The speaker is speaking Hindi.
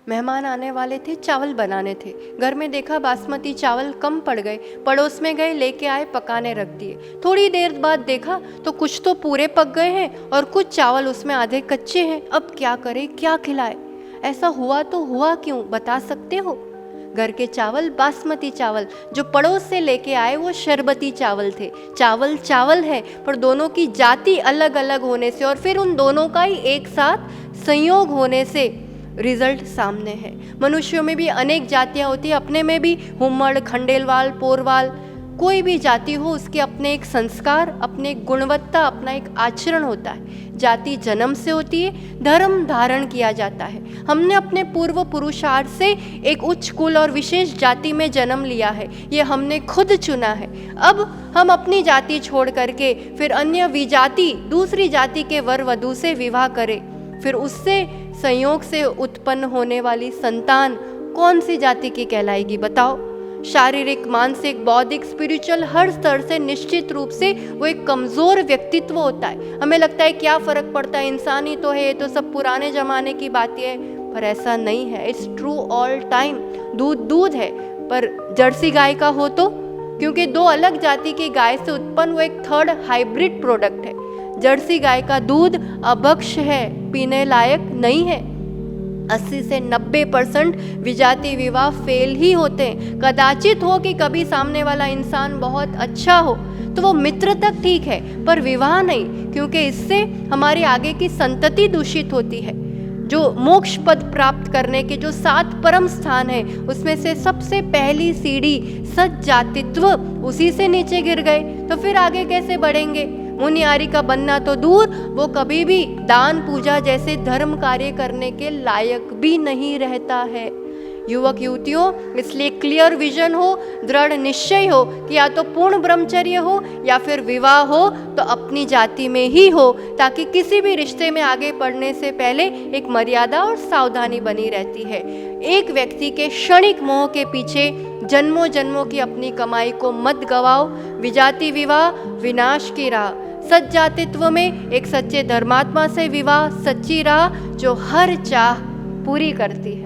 मेहमान आने वाले थे, चावल बनाने थे। घर में देखा बासमती चावल कम पड़ गए, पड़ोस में गए, लेके आए, पकाने रख दिए। थोड़ी देर बाद देखा तो कुछ तो पूरे पक गए हैं और कुछ चावल उसमें आधे कच्चे हैं। अब क्या करें, क्या खिलाए? ऐसा हुआ तो हुआ क्यों, बता सकते हो? घर के चावल बासमती चावल, जो पड़ोस से लेके आए वो शरबती चावल थे। चावल चावल है, पर दोनों की जाति अलग अलग होने से और फिर उन दोनों का ही एक साथ संयोग होने से रिजल्ट सामने है। मनुष्यों में भी अनेक जातियां होती है, अपने में भी हुम्मड़, खंडेलवाल, पोरवाल, कोई भी जाति हो, उसके अपने एक संस्कार, अपने एक गुणवत्ता, अपना एक आचरण होता है। जाति जन्म से होती है, धर्म धारण किया जाता है। हमने अपने पूर्व पुरुषार्थ से एक उच्च कुल और विशेष जाति में जन्म लिया है, ये हमने खुद चुना है। अब हम अपनी जाति छोड़ करके फिर अन्य विजाति, दूसरी जाति के वर वधू से विवाह करें, फिर उससे संयोग से उत्पन्न होने वाली संतान कौन सी जाति की कहलाएगी, बताओ? शारीरिक, मानसिक, बौद्धिक, स्पिरिचुअल, हर स्तर से निश्चित रूप से वो एक कमज़ोर व्यक्तित्व होता है। हमें लगता है क्या फ़र्क पड़ता है, इंसान ही तो है, ये तो सब पुराने ज़माने की बातें है, पर ऐसा नहीं है। It's true all time. दूध दूध है, पर जर्सी गाय का हो तो, क्योंकि दो अलग जाति की गाय से उत्पन्न वो एक थर्ड हाइब्रिड प्रोडक्ट है। जर्सी गाय का दूध अभक्ष है, पीने लायक नहीं है। 80 से 90% विजाति विवाह फेल ही होते हैं। कदाचित हो कि कभी सामने वाला इंसान बहुत अच्छा हो तो वो मित्र तक ठीक है, पर विवाह नहीं, क्योंकि इससे हमारी आगे की संतति दूषित होती है। जो मोक्ष पद प्राप्त करने के जो 7 परम स्थान है, उसमें से सबसे पहली सीढ़ी सज्जातित्व, उसी से नीचे गिर गए तो फिर आगे कैसे बढ़ेंगे? मुनियारी का बनना तो दूर, वो कभी भी दान पूजा जैसे धर्म कार्य करने के लायक भी नहीं रहता है। युवक युवतियों, इसलिए क्लियर विजन हो, दृढ़ निश्चय हो कि या तो पूर्ण ब्रह्मचर्य हो या फिर विवाह हो तो अपनी जाति में ही हो, ताकि किसी भी रिश्ते में आगे बढ़ने से पहले एक मर्यादा और सावधानी बनी रहती है। एक व्यक्ति के क्षणिक मोह के पीछे जन्मों जन्मों की अपनी कमाई को मत गवाओ। विजाति विवाह विनाश की राह, सज्जातित्व में एक सच्चे धर्मात्मा से विवाह सच्ची राह जो हर चाह पूरी करती है।